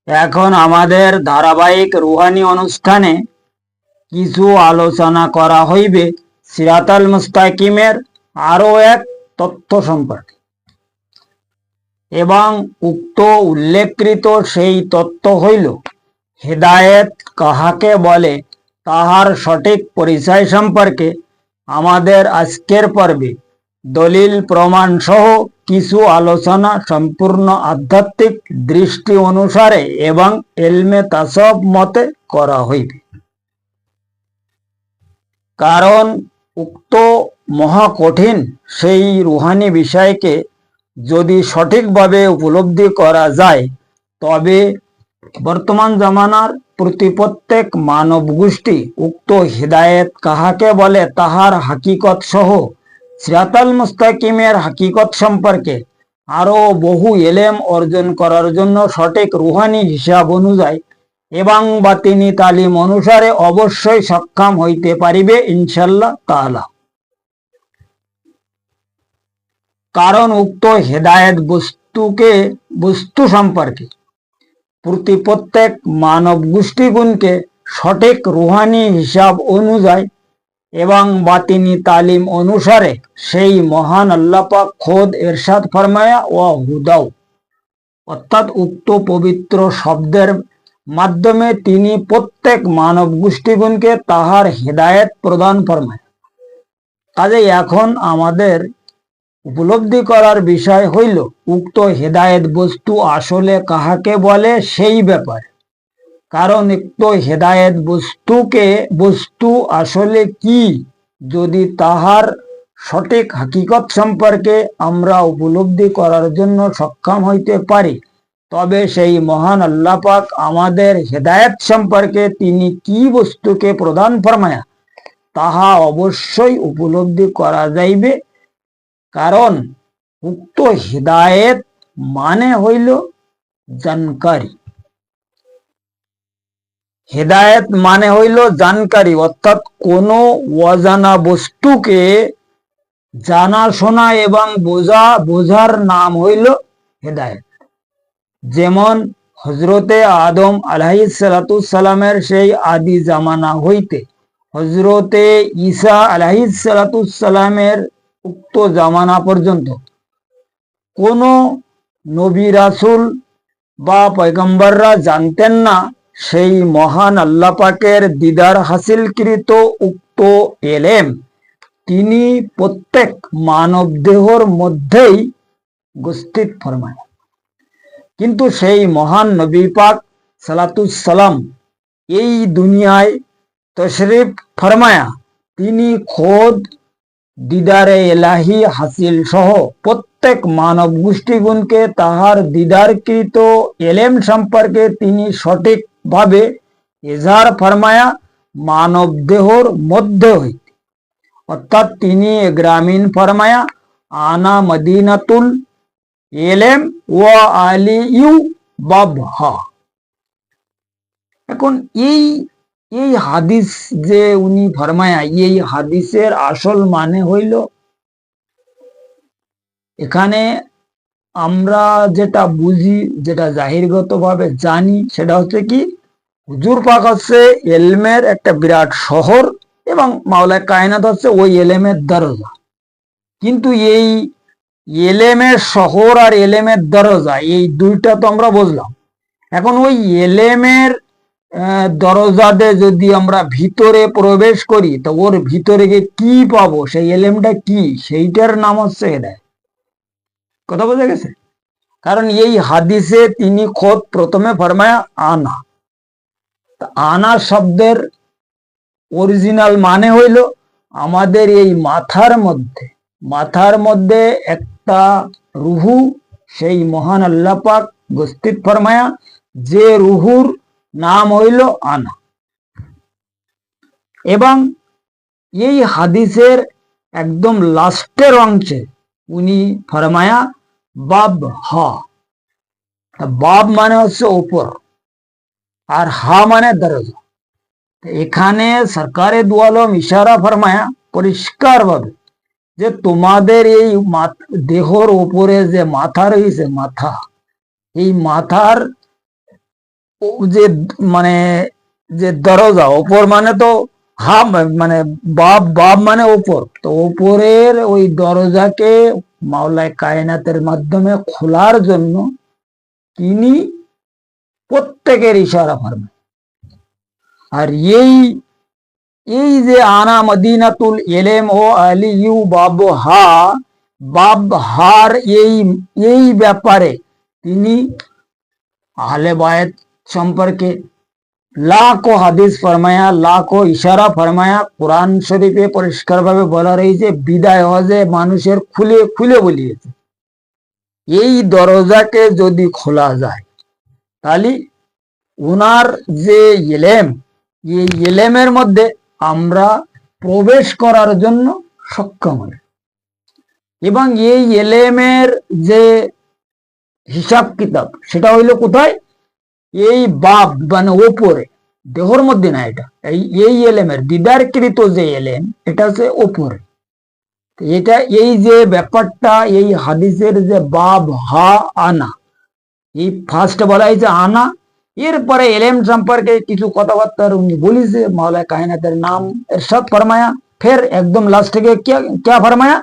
এখন আমাদের ধারাবাহিক রুহানি অনুষ্ঠানে কিছু আলোচনা করা হইবে সিরাতাল মুস্তাকিমের আরো এক তথ্য সম্পর্কে, এবং উক্ত উল্লেখকৃত সেই তথ্য হইল হেদায়েত কাহাকে বলে তাহার সঠিক পরিচয় সম্পর্কে আমাদের আজকের পর্বে দলিল প্রমাণ সহ কিছু আলোচনা সম্পূর্ণ আধ্যাত্মিক দৃষ্টি অনুসারে এবং এলমে তাসব মতে করা হইবে। কারণ উক্ত মহাকঠিন সেই রুহানি বিষয়কে যদি সঠিকভাবে উপলব্ধি করা যায়, তবে বর্তমান জামানার প্রত্যেক মানব গোষ্ঠী উক্ত হিদায়েত কাহাকে বলে তাহার হাকিকত সহ সিরাতাল মুস্তাকিমের হাকিকত সম্পর্কে আরো বহু এলেম অর্জন করার জন্য সঠিক রুহানি হিসাব অনুযায়ী এবং বাতিনি তালিম অনুসারে অবশ্যই সক্ষম হইতে পারিবে ইনশাল্লাহ তাআলা। কারণ উক্ত হেদায়েত বস্তু সম্পর্কে প্রত্যেক মানব গোষ্ঠীগুণকে সঠিক রুহানি হিসাব অনুযায়ী এবং বাতিনি তালিম অনুসারে সেই মহান আল্লাহ পাক খোদ ইরশাদ ফরমায়া ও হুদাও, অর্থাৎ উক্ত পবিত্র শব্দের মাধ্যমে তিনি প্রত্যেক মানব গোষ্ঠীগুণকে তাহার হেদায়েত প্রদান ফরমায়। কাজে এখন আমাদের উপলব্ধি করার বিষয় হইল উক্ত হেদায়েত বস্তু আসলে কাহাকে বলে সেই ব্যাপারে। কারণ উক্ত হেদায়েত বস্তু আসলে কি, যদি তাহার সঠিক হাকিকত সম্পর্কে আমরা উপলব্ধি করার জন্য সক্ষম হইতে পারি, তবে সেই মহান আল্লাহ পাক আমাদের হেদায়েত সম্পর্কে তিনি কি বস্তুকে প্রদান ফরমায়া তাহা অবশ্যই উপলব্ধি করা যাইবে। কারণ উক্ত হিদায়েত মানে হইল জানকারী। হেদায়েত মানে হইল জানকারী, অর্থাৎ কোন অজানা বস্তুকে জানাশোনা এবং বোঝার নাম হইল হেদায়েত। যেমন হজরতে আদম আলাইহিসসালামের সেই আদি জামানা হইতে হজরতে ঈসা আলাইহিসসালামের উক্ত জামানা পর্যন্ত কোন নবী রাসূল বা পয়গম্বররা জানতেন না সেই মহান আল্লাহ পাকের দিদার হাসিলকৃত উক্ত এলেম তিনি প্রত্যেক মানব দেহর মধ্যেই উপস্থিত ফরমায়। কিন্তু সেই মহান নবী পাক সালাতুসালাম এই দুনিয়ায় তশরিফ ফরমায়া তিনি খোদ দিদারে এলাহি হাসিল সহ প্রত্যেক মানব গোষ্ঠীগুণকে তাহার দিদারকৃত এলেম সম্পর্কে তিনি সঠিকভাবে ইজহার ফরমায়া মানব দেহর মধ্যে হইতে, অর্থাৎ তিনি গ্রামীণ ফরমায়া আনা মদিনাতুল এলেম ওয়া আলিউ বাবহা। এখন এই হাদিস যে উনি ফরমায়া, এই হাদিসের আসল মানে হইল, এখানে আমরা যেটা বুঝি, যেটা জাহিরগত ভাবে জানি, সেটা হচ্ছে কি হুজুর পাক হচ্ছে এলমের একটা বিরাট শহর এবং মাওলানা কায়নাত হচ্ছে ওই এলেমের দরজা। কিন্তু এই এলেমের শহর আর এলেমের দরজা এই দুইটা তো আমরা বুঝলাম। এখন ওই এলেমের দরজাতে যদি আমরা ভিতরে প্রবেশ করি, তো ওর ভিতরে গিয়ে কি পাবো, সেই এলেমটা কি, সেইটার নাম হচ্ছে হেদায়েত। কথা বোঝা গেছে? কারণ এই হাদিসে তিনি খোদ প্রথমে ফরমায়া আনা। আনা শব্দের অরিজিনাল মানে হইল আমাদের এই মাথার মধ্যে একটা রুহু, সেই মহান আল্লাহ পাক উপস্থিত ফরমায়া যে রুহুর নাম হইল আনা। এবং এই হাদিসের একদম লাস্টের অংশে উনি ফরমায়া বাব হা। বাব মানে হচ্ছে উপর, আর হা মানে দরজা। এখানে সরকারে দু আলম ইশারা ফরমায়া পরিষ্কার ভাবে যে তোমাদের এই দেহর উপরে যে মাথা রয়েছে, এই মাথার যে মানে যে দরজা, ওপর মানে তো হাম মানে বাব, বাব মানে ওপর, তো ওপরের ওই দরজাকে মাওলায় কায়নাতের মাধ্যমে খোলার জন্য তিনি প্রত্যেকের ইশারা ফরমান। আর এই এই যে আনা মদিনাতুল এলেম ও আলিয়ু বাবু হা, বাব হার এই এই ব্যাপারে তিনি আহলে বায়েত সম্পর্কে লাখো হাদিস ফরমায়া, লাখো ইশারা ফরমায়া। কোরআন শরীফে পরিষ্কার ভাবে বলা রয়েছে, বিদায় হজে মানুষের খুলে খুলে বলিয়েছে এই দরজাকে যদি খোলা যায় তাহলে উনার যে ইলেম, এই ইলেমের মধ্যে আমরা প্রবেশ করার জন্য সক্ষম হই। এবং এই ইলেমের যে হিসাব কিতাব সেটা হইল কোথায়? এই বাপ মানে ওপরে, দেহর মধ্যে না। এটা এই এলেমের দিদারকৃত যে এলেম, এটা হচ্ছে ওপরে। এটা এই যে ব্যাপারটা, এই হাদিসের যে বাব হা আনা, এই ফার্স্ট বলা হয়েছে আনা, এরপরে এলেম সম্পর্কে কিছু কথাবার্তা উনি বলিছে, মাওলানা কায়নাতের নাম এরশাদ ফরমায়া, ফের একদম লাস্ট থেকে क्या ফরমায়া?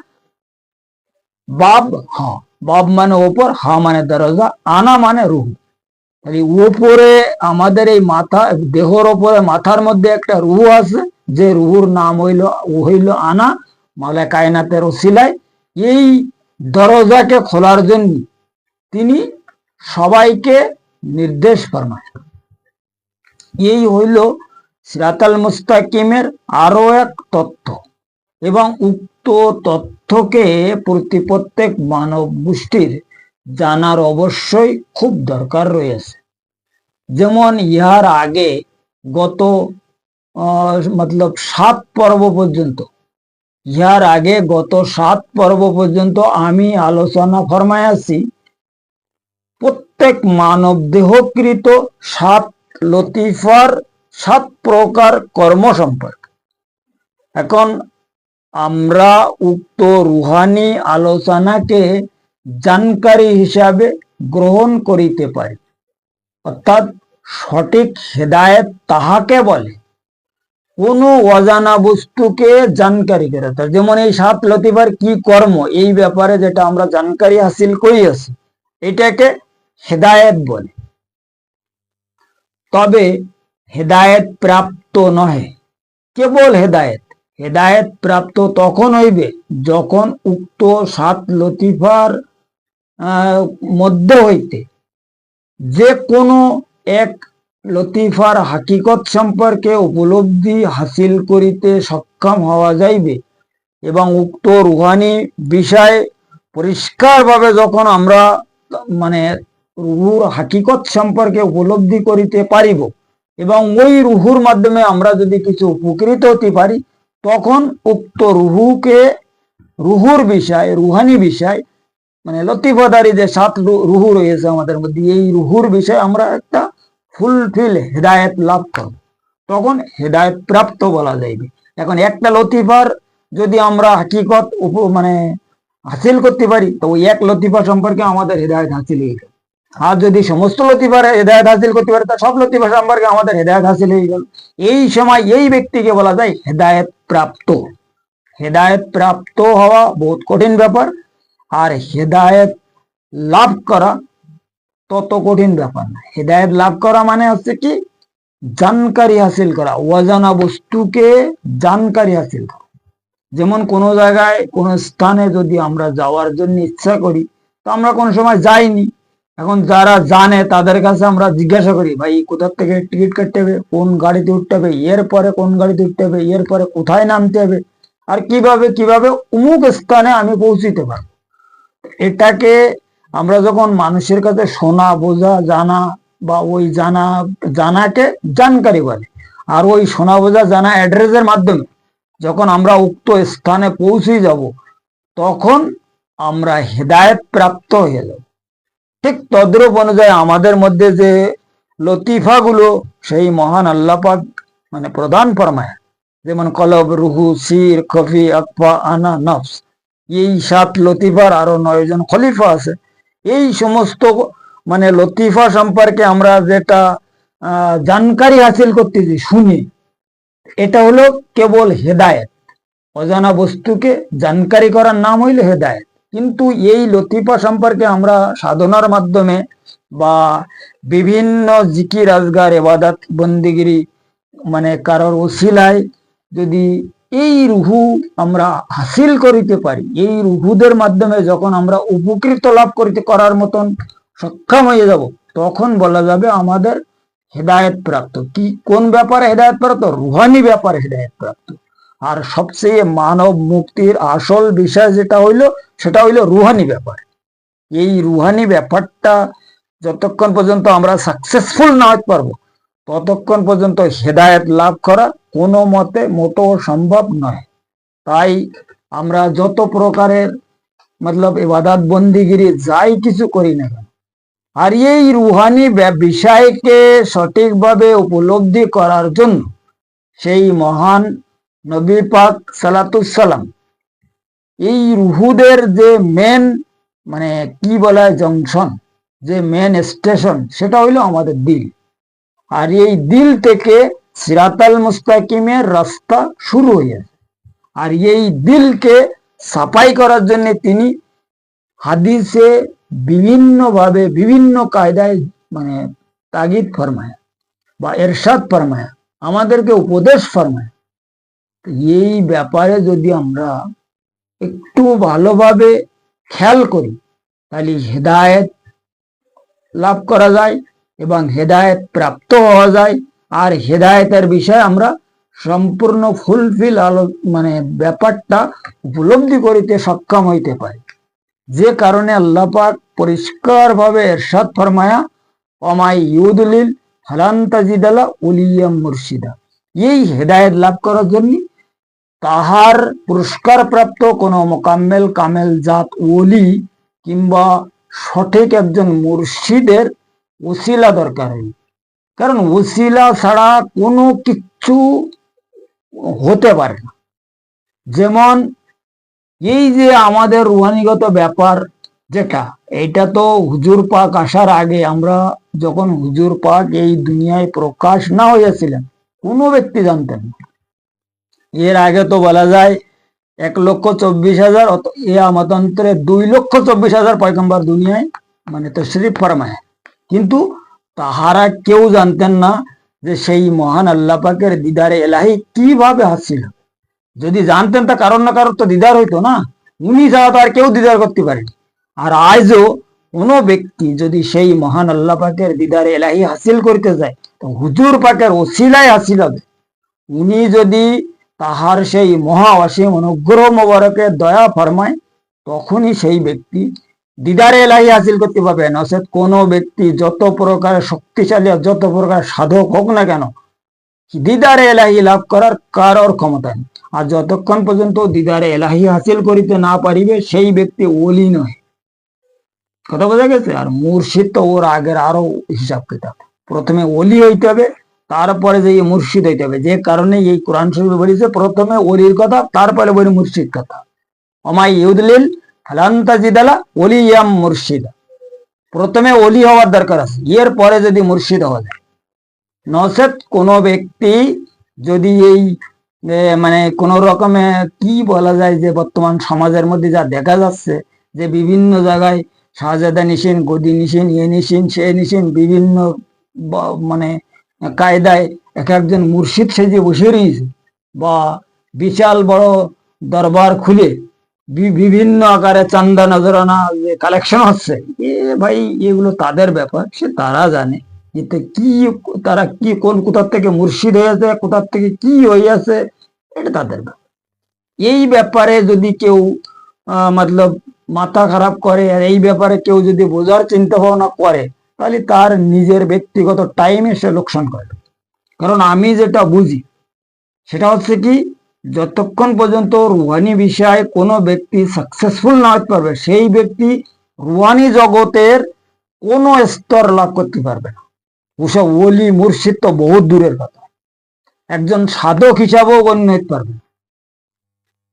বাব হা, বাব মানে ওপর, হা মানে দরজা, আনা মানে রুহ। উপরে আমাদের এই মাথা, দেহর ওপরে মাথার মধ্যে একটা রুহ আছে, যে রুহুর নাম হইল আনা। মাওলানা কায়নাতের ওসিলায় এই দরজাকে খোলার জন্য তিনি সবাইকে নির্দেশ ফরমায়। এই হইল সিরাতাল মুস্তাকিমের আরো এক তথ্য। এবং উক্ত তথ্যকে প্রত্যেক মানব গোষ্ঠীর জানার অবশ্যই খুব দরকার রয়েছে। যেমন ইহার আগে গত মতলব 7 পর্ব পর্যন্ত, ইহার আগে গত 7 পর্ব পর্যন্ত আমি আলোচনা ফরমায়াছি প্রত্যেক মানব দেহকৃত 7 লতিফার 7 প্রকার কর্ম সম্পর্কে। এখন আমরা উক্ত রুহানি আলোচনাকে জানকারি হিসাবে গ্রহণ করিতে পারি, অর্থাৎ সঠিক হেদায়েত তাহাকে বলে কোন অজানা বস্তুকে জানকারি করে। যেমন এই 7 লতিফার কি কর্ম, এই ব্যাপারে যেটা আমরা জানকারি হাসিল করিয়াছি, এটাকে হেদায়েত বলে। তবে হেদায়েত প্রাপ্ত নহে কেবল হেদায়েত। হেদায়েত প্রাপ্ত তখন হইবে যখন উক্ত 7 লতিফার মধ্যে হইতে যে কোনো এক লতিফার হাকিকত সম্পর্কে উপলব্ধি হাসিল করিতে সক্ষম হওয়া যাইবে। এবং উক্ত রুহানি বিষয় পরিষ্কারভাবে যখন আমরা মানে রুহুর হাকিকত সম্পর্কে উপলব্ধি করিতে পারিব, এবং ওই রুহুর মাধ্যমে আমরা যদি কিছু উপকৃত হতে পারি, তখন উক্ত রুহুর বিষয়, রুহানি বিষয় মানে লতিফাদারি যে 7 রুহু রয়েছে আমাদের মধ্যে, এই রুহুর বিষয়ে আমরা একটা ফুলফিল হেদায়েত লাভ করব, তখন হেদায়েত প্রাপ্ত বলা যাইবে। এখন একটা লতিফার যদি আমরা হাকিকত মানে হাসিল করতে পারি, তো ওই এক লতিফা সম্পর্কে আমাদের হেদায়েত হাসিল হয়ে গেল। আর যদি সমস্ত লতিফার হেদায়েত হাসিল করতে পারি, তা সব লতিফা সম্পর্কে আমাদের হেদায়েত হাসিল হয়ে গেল। এই সময় এই ব্যক্তিকে বলা যায় হেদায়েত প্রাপ্ত। হেদায়েত প্রাপ্ত হওয়া বহুত কঠিন ব্যাপার, আর হেদায়েত লাভ করা তত কঠিন ব্যাপার না। হেদায়েত লাভ করা মানে হচ্ছে কি, জানকারি হাসিল করা, অজানা বস্তুকে জানকারি হাসিল করা। যেমন কোনো জায়গায় কোনো স্থানে যদি আমরা যাওয়ার জন্য ইচ্ছা করি, তো আমরা কোনো সময় যাইনি, এখন যারা জানে তাদের কাছে আমরা জিজ্ঞাসা করি, ভাই কোথা থেকে টিকিট কাটতে হবে, কোন গাড়িতে উঠতে হবে, এরপরে কোন গাড়িতে উঠতে হবে, এরপরে কোথায় নামতে হবে, আর কিভাবে কিভাবে অমুক স্থানে আমি পৌঁছিতে পারবো। এটাকে আমরা যখন মানুষের কাছে শোনা, বোঝা, জানা, বা ওই জানাকে জানকারি বলে। আর ওই শোনা, বোঝা, জানা অ্যাড্রেসের মাধ্যমে যখন আমরা উক্ত স্থানে পৌঁছে যাব, তখন আমরা হেদায়েত প্রাপ্ত হয়ে যাব। ঠিক তদ্রূপ অনুযায়ী আমাদের মধ্যে যে লতিফাগুলো সেই মহান আল্লাহ পাক মানে প্রদান ফরমায়, যেমন কলব, রুহু, সির, খফি, আকফা, আনা, নফস, এই 7 লতিফার আরো 9 জন খলিফা আছে। এই সমস্ত মানে লতিফা সম্পর্কে আমরা যেটা জানকারি হাসিল করতেছি শুনে, এটা হলো কেবল হেদায়েত। অজানা বস্তুকে জানকারি করার নাম হইল হেদায়েত। কিন্তু এই লতিফা সম্পর্কে আমরা সাধনার মাধ্যমে বা বিভিন্ন জিকির আজগার এবাদত বন্দিগিরি মানে কারোর ওসিলায় যদি এই রুহু আমরা হাসিল করিতে পারি, এই রুহুদের মাধ্যমে যখন আমরা উপকৃত লাভ করিতে করার মতন সক্ষম হয়ে যাব, তখন বলা যাবে আমাদের হেদায়েত প্রাপ্ত। কি কোন ব্যাপারে হেদায়েত প্রাপ্ত? রুহানি ব্যাপারে হেদায়েত প্রাপ্ত। আর সবচেয়ে মানব মুক্তির আসল বিষয় যেটা হইল, সেটা হইল রুহানি ব্যাপার। এই রুহানি ব্যাপারটা যতক্ষণ পর্যন্ত আমরা সাকসেসফুল না হতে পারবো, ততক্ষণ পর্যন্ত হেদায়েত লাভ করা কোনো মতে মোটেও সম্ভব নয়। তাই আমরা যত প্রকারের মতলব ইবাদত বন্দিগিরি যাই কিছু করি না কেন, আর এই রুহানি বিষয়কে সঠিকভাবে উপলব্ধি করার জন্য সেই মহান নবী পাক সালাতুসালাম এই রুহুদের যে মেন মানে কি বলা হয় জংশন, যে মেন স্টেশন, সেটা হইলো আমাদের দিল। আর এই দিল থেকে সিরাতাল মুস্তাকিমের রাস্তা শুরু হয়েছে। আর এই দিলকে সাফাই করার জন্য তিনি হাদিসে বিভিন্নভাবে বিভিন্ন কায়দায় মানে তাগিদ ফরমায় বা এরশাদ ফরমায়, আমাদেরকে উপদেশ ফরমায়। এই ব্যাপারে যদি আমরা একটু ভালোভাবে খেয়াল করি, তাহলে হেদায়েত লাভ করা যায় এবং হেদায়েত প্রাপ্ত হওয়া যায়। আর হেদায়েতের বিষয়ে আমরা সম্পূর্ণ ফুলফিল মানে ব্যাপারটা উপলব্ধি করিতে সক্ষম হইতে পারি। যে কারণে আল্লাহ পাক পরিষ্কার ভাবে এরশাদ ফরমায়া, অমাই ইউদলিল ফালান তাজিদালা উলিয়াম মুর্শিদা। এই হেদায়েত লাভ করার জন্য তাহার পুরস্কার প্রাপ্ত কোন মোকাম্মেল কামেল জাত ওলি কিংবা সঠিক একজন মুর্শিদের ওসিলা দরকার হয়। কারণ ওসিলা ছাড়া কোনো কিচ্ছু হতে পারে না। যেমন এই যে আমাদের রুহানিগত ব্যাপার যেটা, এটা তো হুজুর পাক আসার আগে, আমরা যখন হুজুর পাক এই দুনিয়ায় প্রকাশ না হইয়াছিলেন, কোনো ব্যক্তি জানতেন না। এর আগে তো বলা যায় 1,24,000 এ মতান্তরে 2,24,000 পয়গম্বর দুনিয়ায় মানে তশরিফ ফরমায়, কিন্তু তাহারা কেউ জানতেন না যে সেই মহান আল্লাহ পাকের দিদারে এলাহি কিভাবে হাসিল। যদি জানতেন তা কারণ না কারণ তো দিদার হইতো না, উনি ছাড়া তো আর কেউ দিদার করতে পারেনি। আর আজও কোনো ব্যক্তি যদি সেই মহান আল্লাহ পাকের দিদারে এলাহি হাসিল করতে যায়, তো হুজুর পাকের ওসিলায় হাসিল হবে। উনি যদি তাহার সেই মহা অসীম অনুগ্রহ মোবারকে দয়া ফরমায়, তখনই সেই ব্যক্তি দিদারে এলাহি হাসিল করতে পারবে। নচেত কোনো ব্যক্তি যত প্রকার শক্তিশালী যত প্রকার সাধক হোক না কেন, দিদারে এলাহি লাভ করার কারোর ক্ষমতা নেই। আর যতক্ষণ পর্যন্ত দিদারে এলাহি হাসিল করিতে না পারিবে, সেই ব্যক্তি ওলি নয়। কথা বোঝা গেছে? আর মুর্শিদ তো ওর আগের আরো হিসাব কিতাব। প্রথমে ওলি হইতে হবে, তারপরে যে মুর্শিদ হইতে হবে। যে কারণে এই কোরআন শরীফে বলেছে প্রথমে ওলির কথা, তারপরে বলি মুর্শিদ কথা। অমাই ইউদলিল ফালান তাজিদালা ওলিয়াম মুর্শিদা। প্রথমে ওলি হওয়ার দরকার আছে, এর পরে যদি মুর্শিদ হওয়া যায়। নচেত কোনো ব্যক্তি যদি এই মানে কোন রকমে কি বলা যায় যে বর্তমান সমাজের মধ্যে যা দেখা যাচ্ছে, যে বিভিন্ন জায়গায় শাহজাদা নিশিন, গদি নিশিন, এ নিশিন, সে নিশিন, বিভিন্ন মানে কায়দায় এক একজন মুর্শিদ সেজে বসে রয়েছে, বা বিশাল বড় দরবার খুলে বিভিন্ন আকারে চান্দা নজরানা যে কালেকশন হচ্ছে, এ ভাই এগুলো তাদের ব্যাপার, সে তারা জানে এতে কি, তারা কি কোন কোথার থেকে মুর্শিদ হয়েছে, কোথার থেকে কি হইয়াছে, এটা তাদের ব্যাপার। এই ব্যাপারে যদি কেউ মতলব মাথা খারাপ করে, আর এই ব্যাপারে কেউ যদি বোঝার চিন্তা ভাবনা করে, তাহলে তার নিজের ব্যক্তিগত টাইমে সে লোকসান করে। কারণ আমি যেটা বুঝি সেটা হচ্ছে কি, যতক্ষণ পর্যন্ত রুহানি বিষয়ে কোনো ব্যক্তি সাকসেসফুল না হতে পারবে, সেই ব্যক্তি রুহানি জগতের কোনো স্তর লাভ করতে পারবে না। ওসব ওলি মুর্শিদ তো বহুত দূরের কথা, একজন সাধক হিসাবেও গণ্য হতে পারবে না।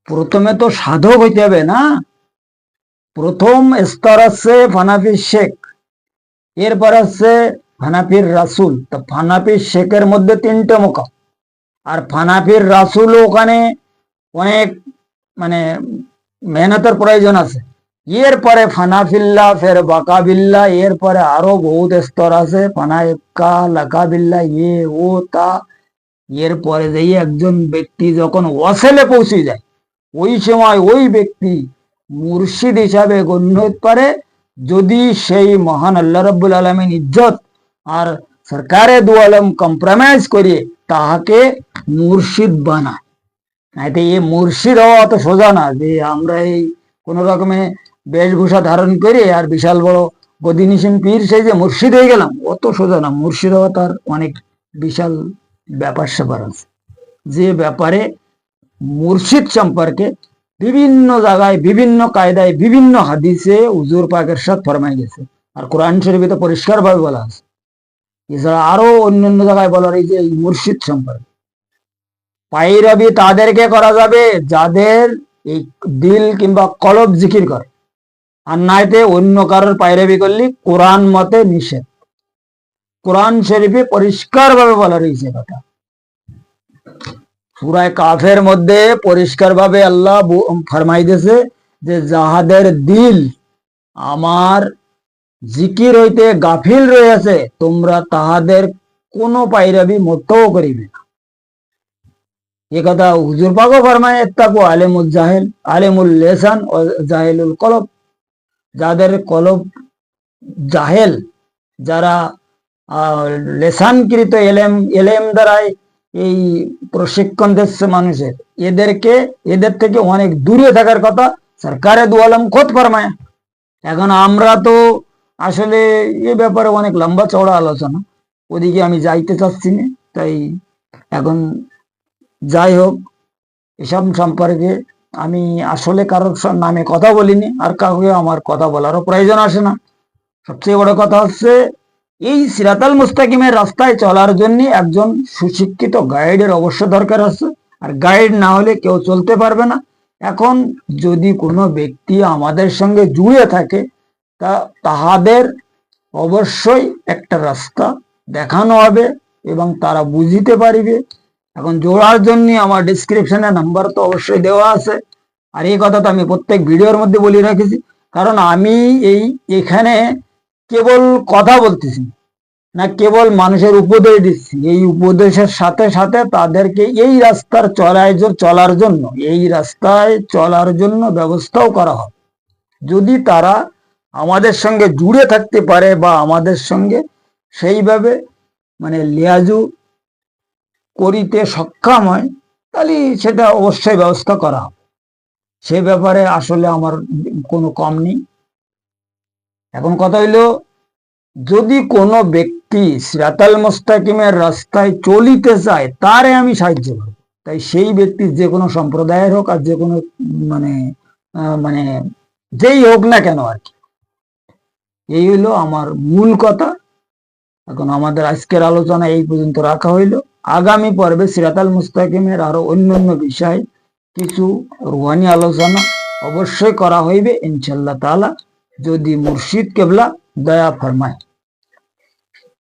প্রথমে তো সাধক হইতে হবে না। প্রথম স্তর আছে ফানাফি শেখ, এরপর আছে ফানাফির রাসুল, তো ফানাফির শেখের মধ্যে 3টে মোকাম, আর ফানাফির রাসুল ওখানে অনেক মানে মেহনতের প্রয়োজন আছে। এরপরে ফানাফিল্লা, ফের বাকাবিল্লা, এরপরে আরো বহুত স্তর আছে, ফানাইকা লাকাবিল্লা, ও তা। এরপরে যেই একজন ব্যক্তি যখন ওয়াসেলে পৌঁছে যায়, ওই সময় ওই ব্যক্তি মুর্শিদ হিসাবে গণ্য হতে পারে, যদি সেই মহান আল্লাহ রাব্বুল আলামিন ইজ্জত আর সরকারে দু আলম কম্প্রোমাইজ করিয়ে তাহাকে মুর্শিদ বানায়। এতে এই মুর্শিদ হওয়া অত সোজা না যে আমরা এই কোন রকমে বেশভূষা ধারণ করে আর বিশাল বড় গদিনিসিন পীর সেই যে মুর্শিদ হয়ে গেলাম, অত সোজা না। মুর্শিদ হওয়া তার অনেক বিশাল ব্যাপার স্যাপার আছে, যে ব্যাপারে মুর্শিদ সম্পর্কে বিভিন্ন জায়গায় বিভিন্ন কায়দায় বিভিন্ন হাদিসে হুজুর পাকের সাথে ফরমাই গেছে, আর কোরআন শরীফে তো পরিষ্কার ভাবে বলা আছে। এছাড়া আরো অন্যান্য জায়গায় বলার এই যে মুর্শিদ সম্পর্কে পায়রাবি তাদেরকে করা যাবে যাদের এই দিল কিংবা কলব জিকির করে, আর নাইতে অন্য কারোর পায়রাবি করলে কোরআন মতে নিষেধ। কোরআন শরীফে পরিষ্কার ভাবে বলা রয়েছে কথা। সূরা কাফের মধ্যে পরিষ্কার ভাবে আল্লাহ ফরমাই দিয়েছে যে যাহাদের দিল আমার জিকির হইতে গাফিল রয়েছে, তোমরা তাহাদের কোনো পায়রাবি মোটেও করিবে না। এ কথা হুজুর পাকও ফরমায়, ইত্তাকু আলিমুল জাহেল, আলিমুল লিসান ও জাহেলুল কলব। যাদের কলব জাহেল, যারা লেসানকৃত এলেম দ্বারাই এই প্রশিক্ষণ দিচ্ছে মানুষের, এদের থেকে অনেক দূরে থাকার কথা সরকারে দু আলম খোদ ফরমায়। এখন আমরা তো আসলে এ ব্যাপারে অনেক লম্বা চওড়া আলোচনা, ওদিকে আমি যাইতে চাচ্ছি না। তাই এখন যাই হোক, এসব সম্পর্কে আমি আসলে কারোর নামে কথা বলিনি, আর কাউকে আমার কথা বলারও প্রয়োজন আসে না। সবচেয়ে বড় কথা হচ্ছে এই সিরাতাল মুস্তাকিমের রাস্তায় চলার জন্য একজন সুশিক্ষিত গাইডের অবশ্য দরকার আছে, আর গাইড না হলে কেউ চলতে পারবে না। এখন যদি কোনো ব্যক্তি আমাদের সঙ্গে জুড়ে থাকে, তাহাদের অবশ্যই একটা রাস্তা দেখানো হবে এবং তারা বুঝিতে পারিবে। এখন জোড়ার জন্য আমার ডিসক্রিপশনে নাম্বার তো অবশ্যই দেওয়া আছে, আর এই কথা তো আমি প্রত্যেক ভিডিওর মধ্যে বলে রেখেছি। কারণ আমি এখানে কেবল কথা বলতেছি না, কেবল মানুষের উপদেশ দিচ্ছি। এই উপদেশের সাথে সাথে তাদেরকে এই রাস্তার চলার জন্য, এই রাস্তায় চলার জন্য ব্যবস্থাও করা হবে। যদি তারা আমাদের সঙ্গে জুড়ে থাকতে পারে বা আমাদের সঙ্গে সেইভাবে লিয়াজু করিতে সক্ষম হয়, তাহলে সেটা অবশ্যই ব্যবস্থা করা হবে। সে ব্যাপারে আসলে আমার কোনো কম নেই। এখন কথা হইল, যদি কোনো ব্যক্তি সিরাতাল মুস্তাকিমের রাস্তায় চলিতে চায়, তারে আমি সাহায্য করব। তাই সেই ব্যক্তি যে কোনো সম্প্রদায়ের হোক আর যে কোনো মানে যেই হোক না কেন আর কি, এই হইলো আমার মূল কথা। এখন আমাদের আজকের আলোচনা এই পর্যন্ত রাখা হইল। আগামী পর্বে সিরাতাল মুস্তাকিমের আরো অন্যান্য বিষয় কিছু রুহানি আলোচনা অবশ্যই করা হইবে ইনশাআল্লাহ তাআলা, যদি মুর্শিদ কেবলা দয়া ফরমায়।